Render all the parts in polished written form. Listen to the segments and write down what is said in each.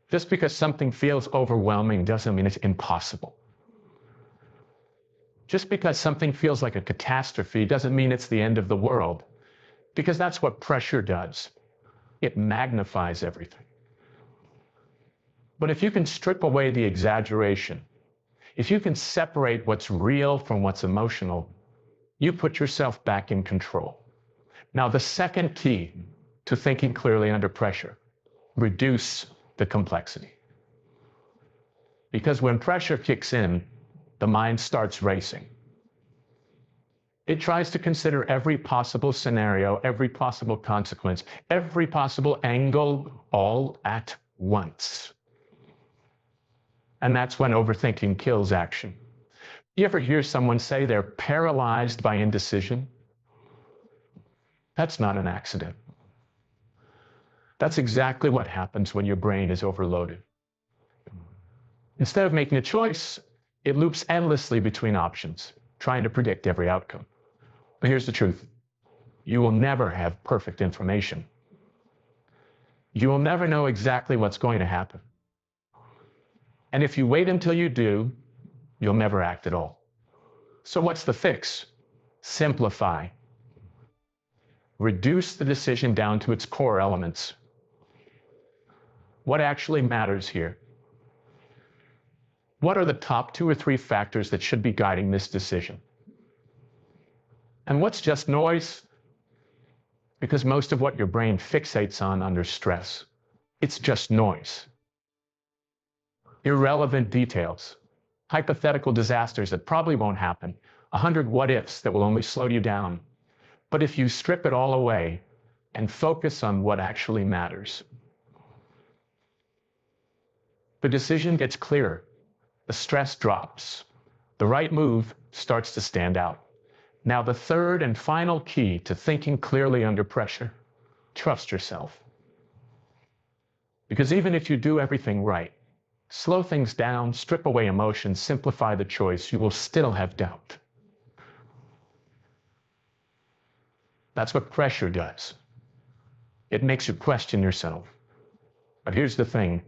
Just because something feels overwhelming doesn't mean it's impossible. Just because something feels like a catastrophe doesn't mean it's the end of the world, because that's what pressure does. It magnifies everything. But if you can strip away the exaggeration, if you can separate what's real from what's emotional, you put yourself back in control. Now, the second key to thinking clearly under pressure: reduce the complexity. Because when pressure kicks in, the mind starts racing. It tries to consider every possible scenario, every possible consequence, every possible angle, all at once. And that's when overthinking kills action. You ever hear someone say they're paralyzed by indecision? That's not an accident. That's exactly what happens when your brain is overloaded. Instead of making a choice, it loops endlessly between options, trying to predict every outcome. But here's the truth: you will never have perfect information. You will never know exactly what's going to happen. And if you wait until you do, you'll never act at all. So what's the fix? Simplify. Reduce the decision down to its core elements. What actually matters here? What are the top 2 or 3 factors that should be guiding this decision? And what's just noise? Because most of what your brain fixates on under stress, it's just noise. Irrelevant details, hypothetical disasters that probably won't happen, 100 what-ifs that will only slow you down. But if you strip it all away and focus on what actually matters, the decision gets clearer, the stress drops, the right move starts to stand out. Now, the third and final key to thinking clearly under pressure: trust yourself. Because even if you do everything right, slow things down, strip away emotions, simplify the choice, you will still have doubt. That's what pressure does. It makes you question yourself. But here's the thing: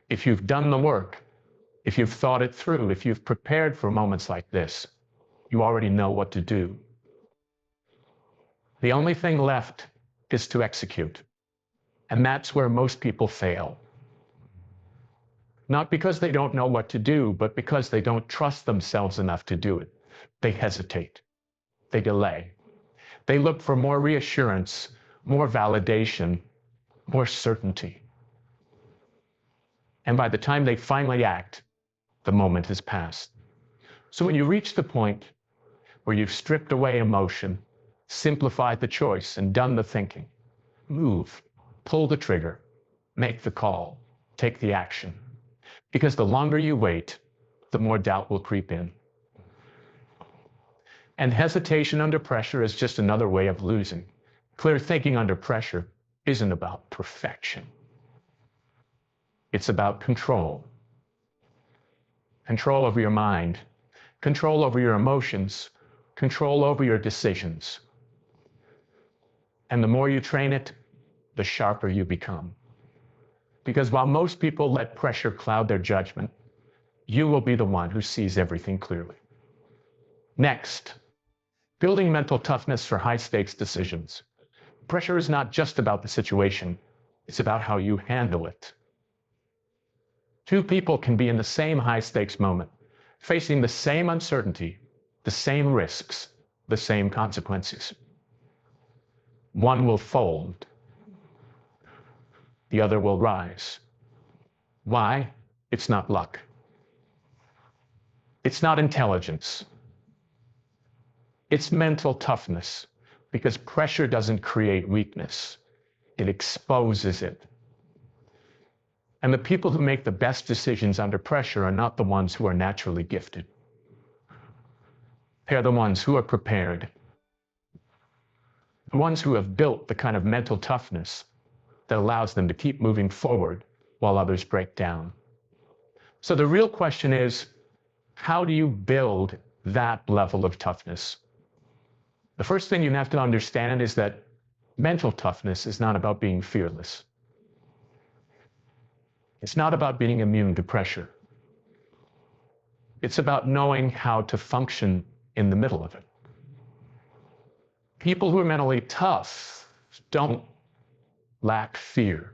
if you've done the work, if you've thought it through, if you've prepared for moments like this, you already know what to do. The only thing left is to execute. And that's where most people fail. Not because they don't know what to do, but because they don't trust themselves enough to do it. They hesitate. They delay. They look for more reassurance, more validation, more certainty. And by the time they finally act, the moment has passed. So when you reach the point where you've stripped away emotion, simplified the choice, and done the thinking, move, pull the trigger, make the call, take the action. Because the longer you wait, the more doubt will creep in. And hesitation under pressure is just another way of losing. Clear thinking under pressure isn't about perfection. It's about control. Control over your mind, control over your emotions, control over your decisions. And the more you train it, the sharper you become. Because while most people let pressure cloud their judgment, you will be the one who sees everything clearly. Next, building mental toughness for high-stakes decisions. Pressure is not just about the situation, it's about how you handle it. 2 people can be in the same high-stakes moment, facing the same uncertainty, the same risks, the same consequences. One will fold. The other will rise. Why? It's not luck. It's not intelligence. It's mental toughness, because pressure doesn't create weakness. It exposes it. And the people who make the best decisions under pressure are not the ones who are naturally gifted. They're the ones who are prepared. The ones who have built the kind of mental toughness that allows them to keep moving forward while others break down. So the real question is, how do you build that level of toughness? The first thing you have to understand is that mental toughness is not about being fearless. It's not about being immune to pressure. It's about knowing how to function in the middle of it. People who are mentally tough don't lack fear.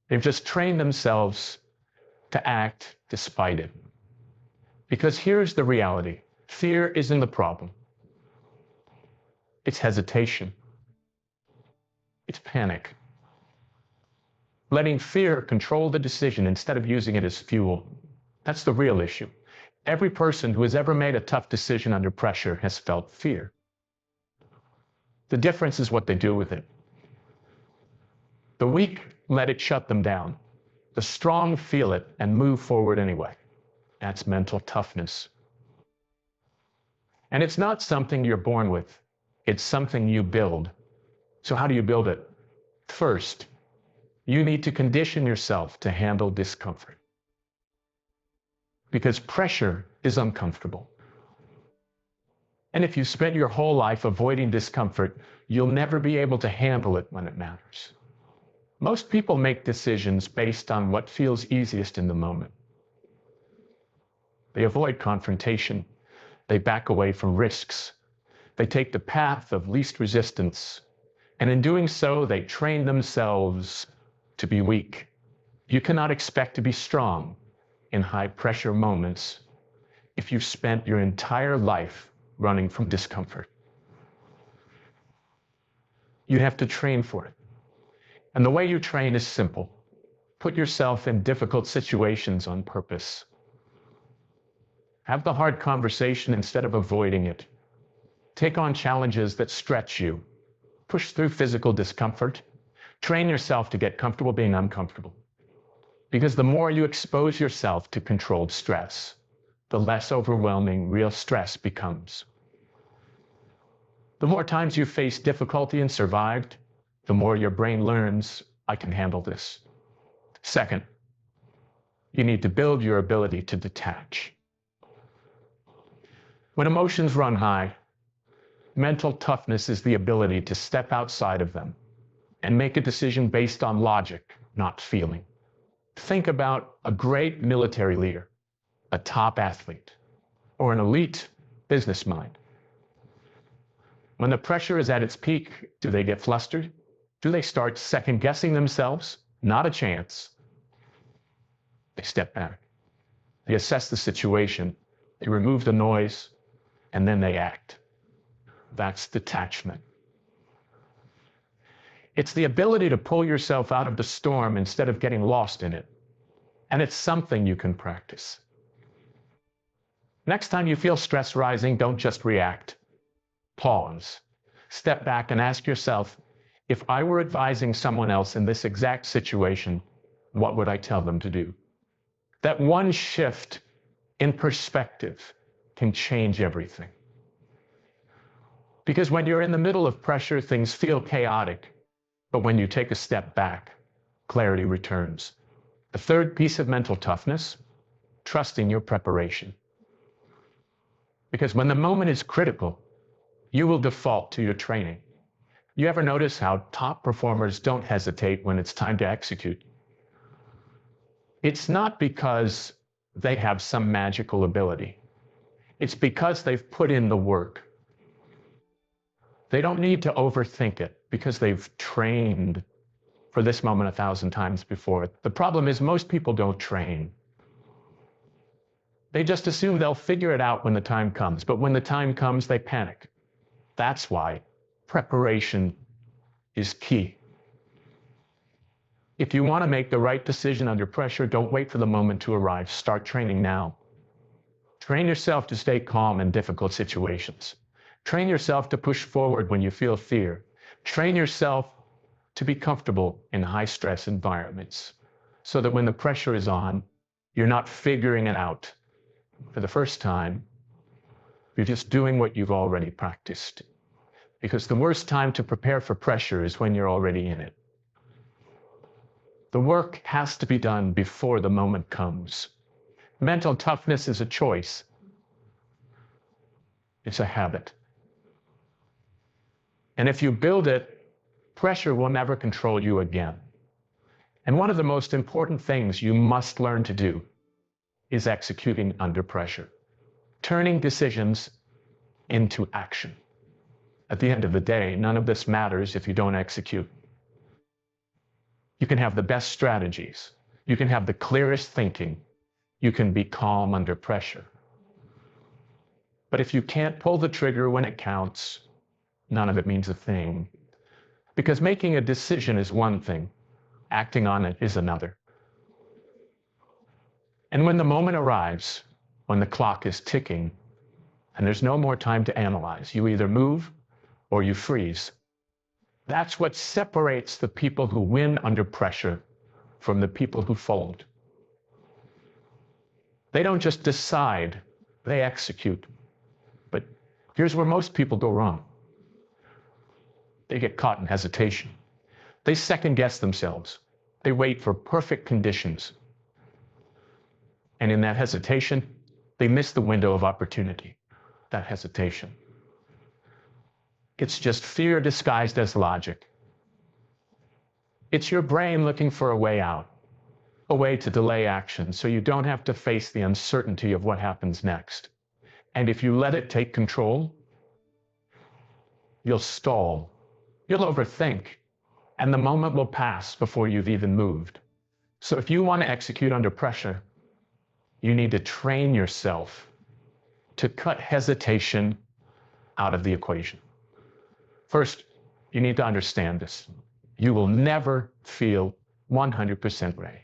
They've just trained themselves to act despite it. Because here's the reality. Fear isn't the problem. It's hesitation. It's panic. Letting fear control the decision instead of using it as fuel. That's the real issue. Every person who has ever made a tough decision under pressure has felt fear. The difference is what they do with it. The weak let it shut them down. The strong feel it and move forward anyway. That's mental toughness. And it's not something you're born with. It's something you build. So how do you build it? First, you need to condition yourself to handle discomfort. Because pressure is uncomfortable. And if you spend your whole life avoiding discomfort, you'll never be able to handle it when it matters. Most people make decisions based on what feels easiest in the moment. They avoid confrontation. They back away from risks. They take the path of least resistance. And in doing so, they train themselves to be weak. You cannot expect to be strong in high-pressure moments if you've spent your entire life running from discomfort. You have to train for it. And the way you train is simple. Put yourself in difficult situations on purpose. Have the hard conversation instead of avoiding it. Take on challenges that stretch you. Push through physical discomfort. Train yourself to get comfortable being uncomfortable. Because the more you expose yourself to controlled stress, the less overwhelming real stress becomes. The more times you face difficulty and survived, the more your brain learns, I can handle this. Second, you need to build your ability to detach. When emotions run high, mental toughness is the ability to step outside of them and make a decision based on logic, not feeling. Think about a great military leader, a top athlete, or an elite business mind. When the pressure is at its peak, do they get flustered? Do they start second-guessing themselves? Not a chance. They step back. They assess the situation. They remove the noise, and then they act. That's detachment. It's the ability to pull yourself out of the storm instead of getting lost in it. And it's something you can practice. Next time you feel stress rising, don't just react. Pause. Step back and ask yourself, if I were advising someone else in this exact situation, what would I tell them to do? That one shift in perspective can change everything. Because when you're in the middle of pressure, things feel chaotic. But when you take a step back, clarity returns. The third piece of mental toughness, trusting your preparation. Because when the moment is critical, you will default to your training. You ever notice how top performers don't hesitate when it's time to execute? It's not because they have some magical ability. It's because they've put in the work. They don't need to overthink it because they've trained for this moment 1,000 times before. The problem is most people don't train. They just assume they'll figure it out when the time comes, but when the time comes, they panic. That's why preparation is key. If you want to make the right decision under pressure, don't wait for the moment to arrive. Start training now. Train yourself to stay calm in difficult situations. Train yourself to push forward when you feel fear. Train yourself to be comfortable in high-stress environments so that when the pressure is on, you're not figuring it out for the first time. You're just doing what you've already practiced. Because the worst time to prepare for pressure is when you're already in it. The work has to be done before the moment comes. Mental toughness is a choice. It's a habit. And if you build it, pressure will never control you again. And one of the most important things you must learn to do is executing under pressure, turning decisions into action. At the end of the day, none of this matters if you don't execute. You can have the best strategies. You can have the clearest thinking. You can be calm under pressure. But if you can't pull the trigger when it counts, none of it means a thing. Because making a decision is one thing, acting on it is another. And when the moment arrives, when the clock is ticking, and there's no more time to analyze, you either move or you freeze. That's what separates the people who win under pressure from the people who fold. They don't just decide, they execute. But here's where most people go wrong. They get caught in hesitation. They second guess themselves. They wait for perfect conditions. And in that hesitation, they miss the window of opportunity, that hesitation. It's just fear disguised as logic. It's your brain looking for a way out, a way to delay action so you don't have to face the uncertainty of what happens next. And if you let it take control, you'll stall, you'll overthink, and the moment will pass before you've even moved. So if you want to execute under pressure, you need to train yourself to cut hesitation out of the equation. First, you need to understand this. You will never feel 100% ready.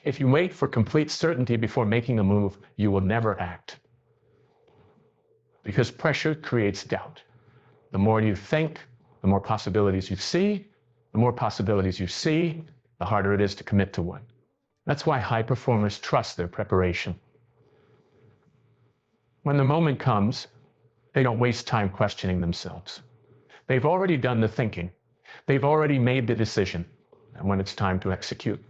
If you wait for complete certainty before making a move, you will never act. Because pressure creates doubt. The more you think, the more possibilities you see. The more possibilities you see, the harder it is to commit to one. That's why high performers trust their preparation. When the moment comes, they don't waste time questioning themselves. They've already done the thinking. They've already made the decision. And when it's time to execute,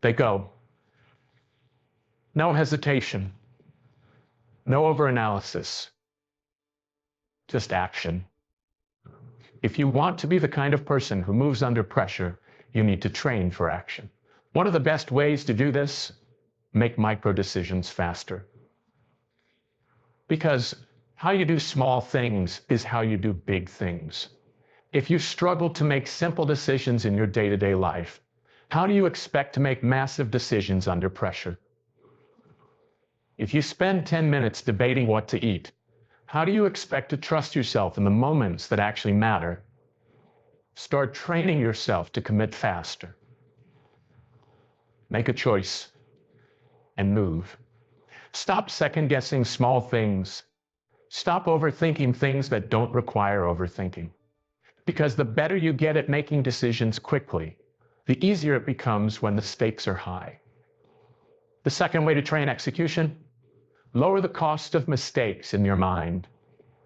they go. No hesitation. No overanalysis. Just action. If you want to be the kind of person who moves under pressure, you need to train for action. One of the best ways to do this, make micro decisions faster. Because how you do small things is how you do big things. If you struggle to make simple decisions in your day-to-day life, how do you expect to make massive decisions under pressure? If you spend 10 minutes debating what to eat, how do you expect to trust yourself in the moments that actually matter? Start training yourself to commit faster. Make a choice and move. Stop second-guessing small things. Stop overthinking things that don't require overthinking. Because the better you get at making decisions quickly, the easier it becomes when the stakes are high. The second way to train execution, lower the cost of mistakes in your mind.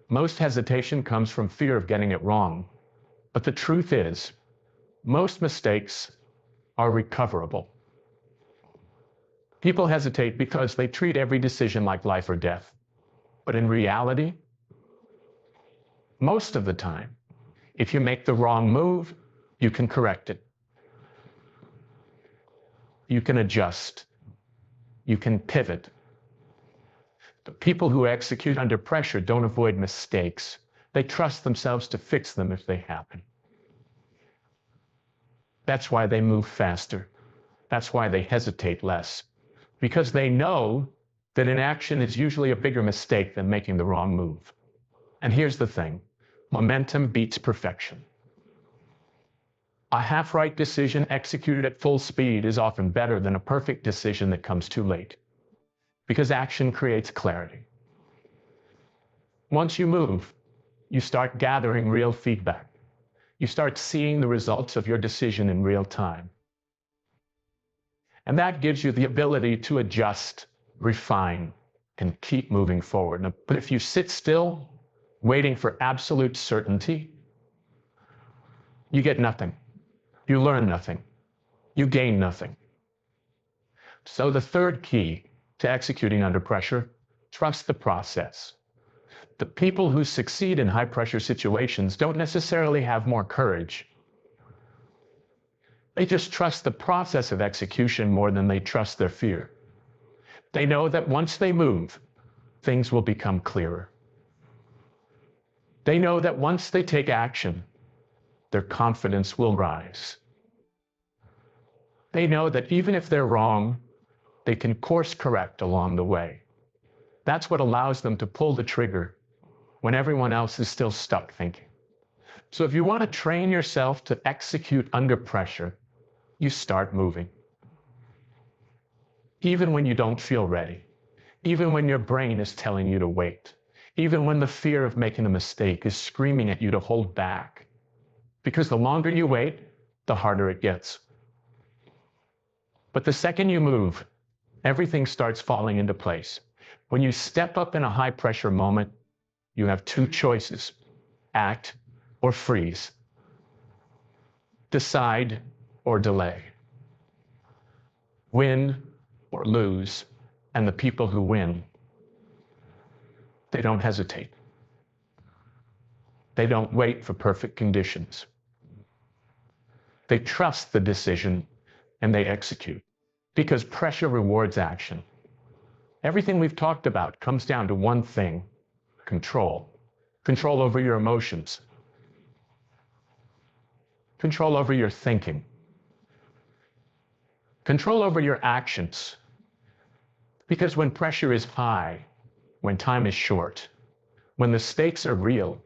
Most hesitation comes from fear of getting it wrong. But the truth is, most mistakes are recoverable. People hesitate because they treat every decision like life or death. But in reality, most of the time, if you make the wrong move, you can correct it. You can adjust. You can pivot. The people who execute under pressure don't avoid mistakes. They trust themselves to fix them if they happen. That's why they move faster. That's why they hesitate less. Because they know that inaction is usually a bigger mistake than making the wrong move. And here's the thing, momentum beats perfection. A half-right decision executed at full speed is often better than a perfect decision that comes too late. Because action creates clarity. Once you move, you start gathering real feedback. You start seeing the results of your decision in real time. And that gives you the ability to adjust, refine, and keep moving forward. But if you sit still, waiting for absolute certainty, you get nothing. You learn nothing. You gain nothing. So the third key to executing under pressure, trust the process. The people who succeed in high-pressure situations don't necessarily have more courage. They just trust the process of execution more than they trust their fear. They know that once they move, things will become clearer. They know that once they take action, their confidence will rise. They know that even if they're wrong, they can course correct along the way. That's what allows them to pull the trigger when everyone else is still stuck thinking. So if you want to train yourself to execute under pressure, you start moving. Even when you don't feel ready, even when your brain is telling you to wait, even when the fear of making a mistake is screaming at you to hold back. Because the longer you wait, the harder it gets. But the second you move, everything starts falling into place. When you step up in a high-pressure moment, you have two choices: act or freeze, decide or delay, win or lose. And the people who win, they don't hesitate. They don't wait for perfect conditions. They trust the decision and they execute, because pressure rewards action. Everything we've talked about comes down to one thing: control. Control over your emotions. Control over your thinking. Control over your actions. Because when pressure is high, when time is short, when the stakes are real,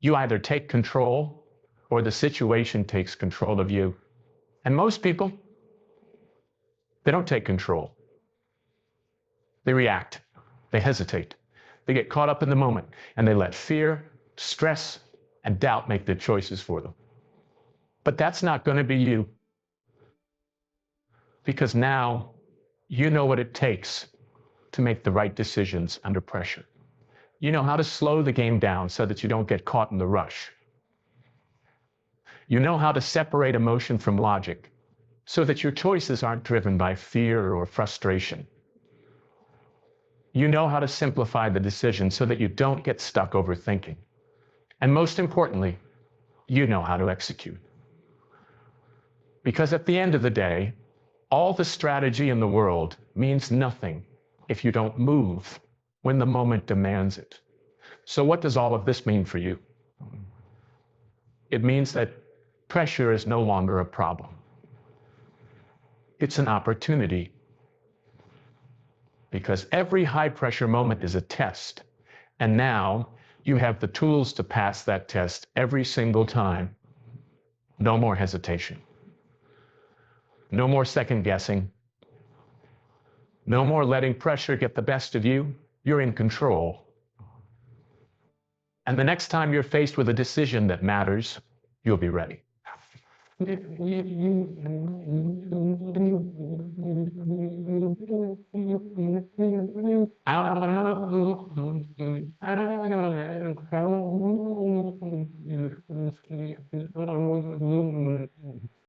you either take control or the situation takes control of you. And most people, they don't take control. They react. They hesitate. They get caught up in the moment, and they let fear, stress, and doubt make their choices for them. But that's not going to be you. Because now you know what it takes to make the right decisions under pressure. You know how to slow the game down so that you don't get caught in the rush. You know how to separate emotion from logic so that your choices aren't driven by fear or frustration. You know how to simplify the decision so that you don't get stuck overthinking. And most importantly, you know how to execute. Because at the end of the day, all the strategy in the world means nothing if you don't move when the moment demands it. So what does all of this mean for you? It means that pressure is no longer a problem. It's an opportunity. Because every high-pressure moment is a test. And now you have the tools to pass that test every single time. No more hesitation. No more second-guessing. No more letting pressure get the best of you. You're in control. And the next time you're faced with a decision that matters, you'll be ready.